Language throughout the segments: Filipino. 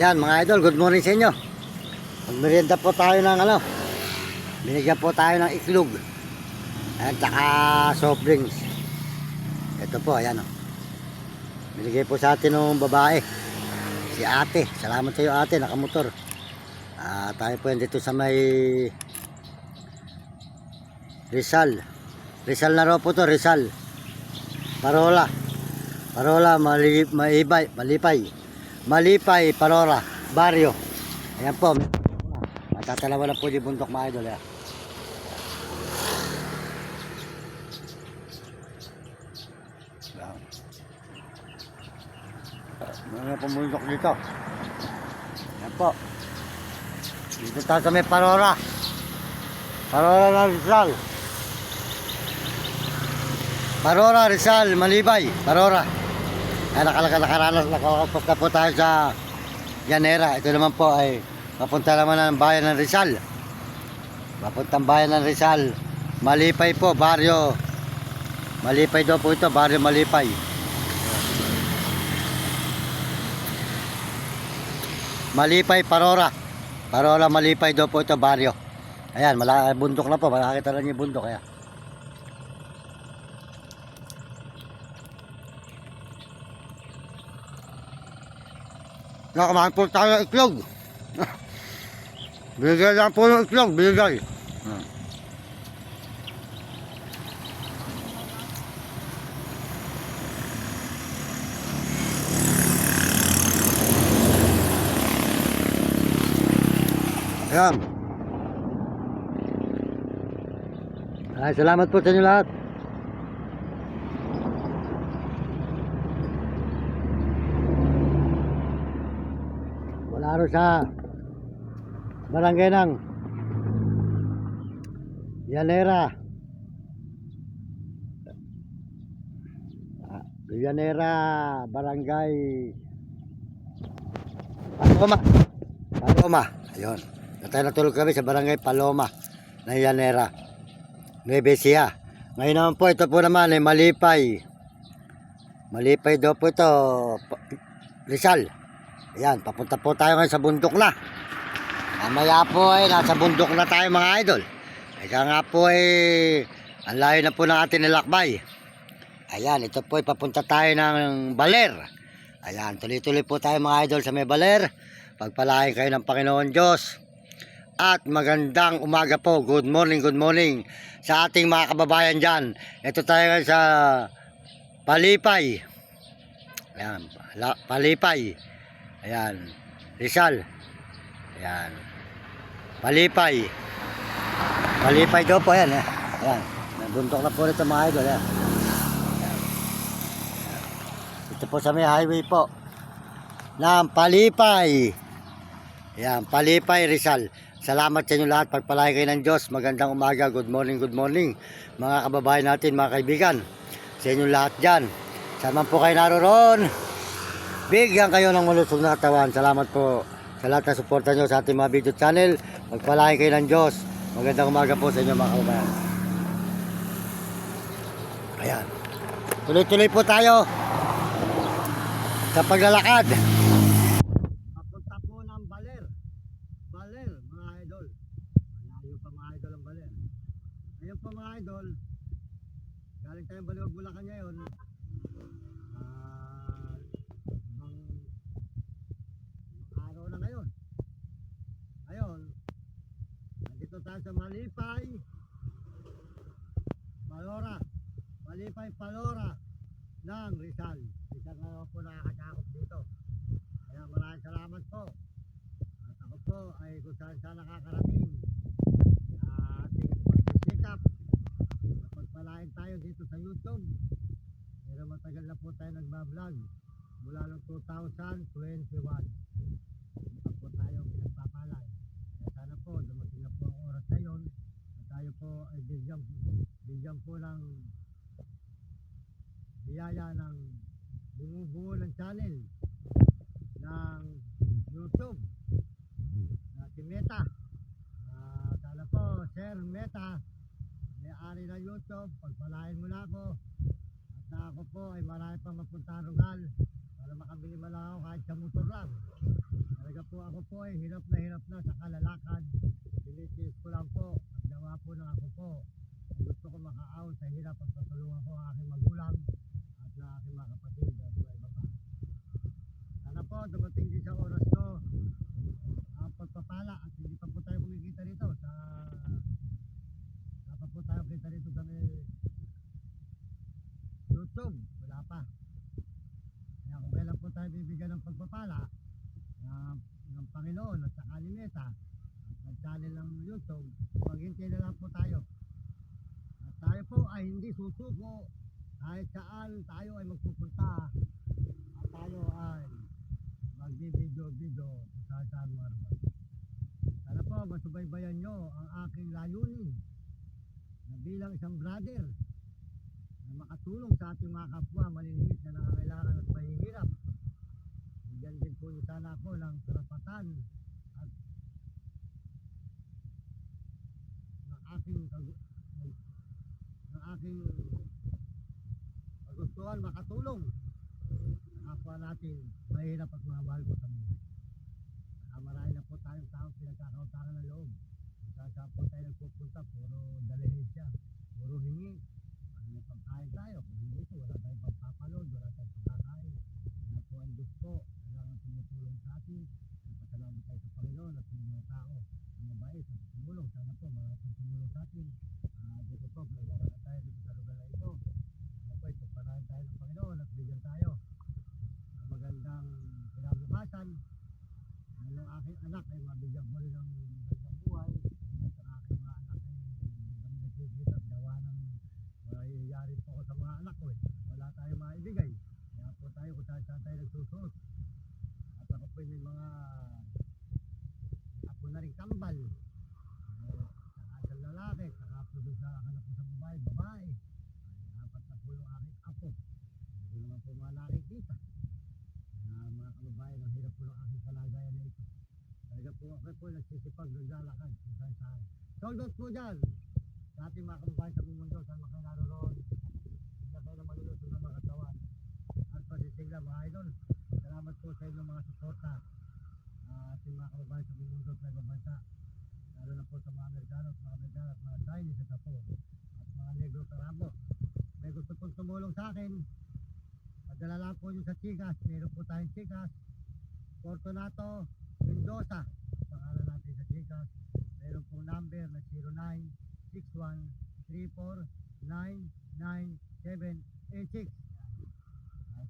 Ayan mga idol, good morning sa inyo. Magmerienda po tayo ng binigyan po tayo ng iklog at saka soft drinks. Ito po, ayan o. Binigay po sa atin ng babae, si ate. Salamat sa iyo ate, nakamotor. Tayo po yan dito sa may Rizal na raw po to, Rizal Parola, Malipay, Parora, Barrio. Ayan po. Matatalawa na po yung bundok mga idol. Ayan. Mga po bundok dito. Ayan po. Dito tayo sa may Parora. Parora na Rizal. Parora, Rizal, Malibay, Parora. Ay nakaranas, nakakapos na po tayo sa Llanera. Ito naman po ay papunta naman ng bayan ng Rizal. Papuntang bayan ng Rizal. Malipay po, baryo. Malipay daw po ito, baryo Malipay. Malipay, Parora. Parora, Malipay daw po ito, baryo. Ayan, bundok na po. Makakita lang yung bundok. Ayan. Nakamahan po tayo ng iklog. Binigay lang po ng iklog, binigay. Ayan. Ay, salamat po sa inyo lahat. Wala rin sa barangay ng Llanera. Llanera, barangay Paloma. Ayun. Natulog kami sa barangay Paloma ng Llanera, Nueva Ecija. Ngayon naman po, ito po naman ay Malipay. Malipay daw po ito, Rizal. Ayan, papunta po tayo ngayon sa bundok na. Mamaya po ay nasa bundok na tayo mga idol. Ika nga po ay ang layo na po ng ating nilakbay. Ayan, ito po ay papunta tayo ng Baler. Ayan, tuloy-tuloy po tayo mga idol sa may Baler. Pagpalain kayo ng Panginoon Diyos. At magandang umaga po. Good morning sa ating mga kababayan dyan. Ito tayo ngayon sa Palipay. Ayan, Palipay. Ayan, Rizal. Ayan, Malipay daw po yan. Ayan, nabundok na po nito mga idol. Ayan. Ito po sa may highway po ng Palipay. Ayan, Palipay, Rizal. Salamat sa inyo lahat. Pagpalain kayo ng Diyos. Magandang umaga. Good morning mga kababayan natin, mga kaibigan. Sa inyo lahat dyan. Saan man po kayo naroon, bigyan kayo ng malusog na katawan. Salamat po sa lahat ng suporta nyo sa ating mga video channel. Magpalain kayo ng Diyos. Magandang umaga po sa inyo mga kababayan. Ayan. Tuloy-tuloy po tayo sa paglalakad. Papunta po ng Baler. Baler mga idol. Malayo pa mga idol ang Baler. Ngayon po mga idol, galing tayong Baliwag, Bulacan ngayon. Araw na ngayon. Nandito tayo sa Malipay, Palora ng Rizal. Rizal na po nakakakot dito. Kaya maraming salamat po. At ako po ay kung saan nakakarating sa ating pagsisikap na pagpalain tayo dito sa YouTube. Pero matagal na po tayo nagbablog mula noong 2021. Ito po tayo pinagpapalay. Kaya sana po dumating na po ang oras ngayon na tayo po ay bigyan po ng biyaya ng bumubuo ng channel ng YouTube na si Meta. Sana po Sir Meta, may-ari ng YouTube, pagpalain mo na ako at na ako po ay marami pang mapunta rugal para ako po ay hirap na sa kalalakad. Pinitiis ko lang po. Nagdawa po ng ako po. Gusto ko makaahon sa hirap at patulungan ko ang aking magulang at na aking mga kapatid at mga iba pa. Sana po dumating din sa oras ko ang pagpapala at hindi pa po tayo kumikita rito sa dapat po tayo kita rito sa may YouTube. Wala pa. Kaya kung kailan po tayo bibigyan ng pagpapala ng Panginoon at saka ni Meta at nag-channel ng YouTube, maghintay na lang po tayo. At tayo po ay hindi susuko kahit saan tayo ay magpupunta at tayo ay magbi-video kung saan maroon. Sana po masubaybayan nyo ang aking layunin na bilang isang brother na makatulong sa ating mga kapwa maliliit na nangangailangan at mahihirap. Bigyan din po niyo sana ako ng karapatan at ng aking kagustuhan makatulong sa kapwa natin mahirap at mga mahal ko sa buhay. Marami na po tayong taong pinagkakautangan ng loob. Kung saan po tayo nagpupunta, puro dalihensya, puro hingi. May pagkain tayo, kung hindi po wala tayong pagpapalod, wala tayong pagkakain. Kaya po ang Diyos po kailangan tumutulong sa atin. Nagpasalamat tayo sa Panginoon at sa mga tao na mabait at tumulong. Sana po maraming tumulong sa atin. Dito po, naglalakad tayo dito sa lugar na ito. Sana po ipagpanahin tayo ng Panginoon at bigyan tayo ng magandang kinabukasan. Ang aking anak ay mabigyan mo rin ng magandang buhay. At ang aking mga anak ay bigyan nagkikita at gawa ng mayayari po ako sa mga anak ko. Wala tayong maibigay. Kaya po tayo kung saan tayo nagsusuot. At ako po may mga ako na rin kambal. Saka sa lalaki, saka po sa anak ko sa babae. Ay apat na po yung aking apo. Hindi ko naman po mga nakikita. Mga kababayan, ang hirap po ng aking kalagayan na ito. Talaga po ako po nagsisipag naglalakad kung saan saan. Soldot po dyan sa ating mga kababayan sa buong mundo, saan mga naroon. Hindi kayo na malulusog ng mga katawan. At pasisigla mga idol, salamat po sa inyong mga suporta ating mga kababayan sa buong mundo at mga bansa. Lalo na po sa mga Amerikano at mga Chinese at Japon at mga Negro Tarabo. May gusto pong tumulong sa akin, padala lang po nyo sa Chikas. Meron po tayong Chikas Fortunato Mendoza, pangalan natin sa Chikas. Meron pong number na 096134998786.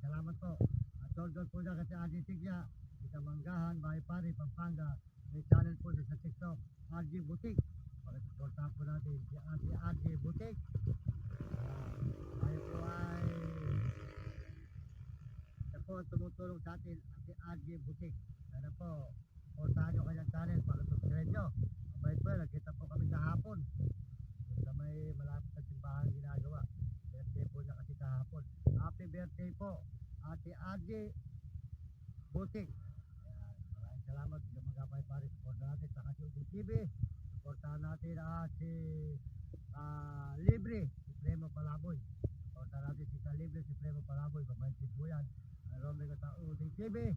Salamat po. At told po na kasi Adi Tigya sa Manggahan, Bahay Pari, Pampanga. May channel po sa TikTok, RG Boutique. Pakisuportahan po natin si RG Boutique. Tayo po ay po tumutulong sa atin si RG Boutique. Sana po supportahan nyo kanyang channel para subscribe nyo. Mabait po, nagkita po kami kahapon sa may malapit na simbahan ginagawa. Birthday po niya kasi kahapon. Happy birthday po Ate RG Boutique. Maraming salamat sa mga kapay pare. Supportahan natin sa kasi TV. Supportahan natin si Libre, si Premo Palaboy. Supportahan natin si Libre, si Premo Palaboy. Mabait din po yan. Romeo Tauding TV,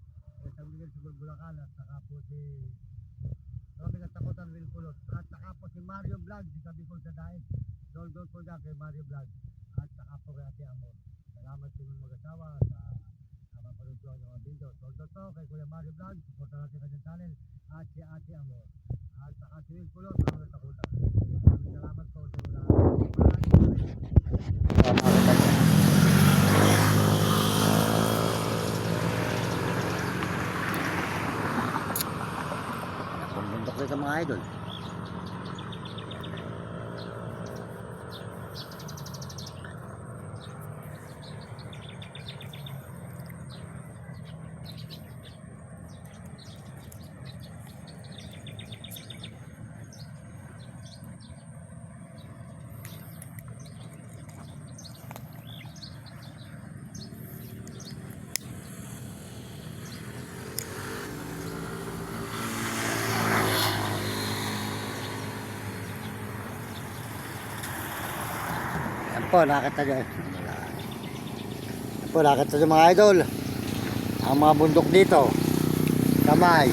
San Miguel Sigul Bulacan, at saka po si Romeo Takotan Wilculot, at saka po si Mario Vlog, si Kabikol sa Daig. Doldol po dyan kay Mario Vlog, at saka po kay Ate Amor. Salamat sa inyong mag-asawa sa mapanood ko ang mga video. Doldol po kay Kuya Mario Vlog, supportan natin kanyang channel, at si Ate Amor, at saka si Wilculot, Romeo Takotan. Salamat po sa mga sa mga idol. Yan po, nakita nyo. Yan po, nakita nyo mga idol. Ang mga bundok dito. Kamay.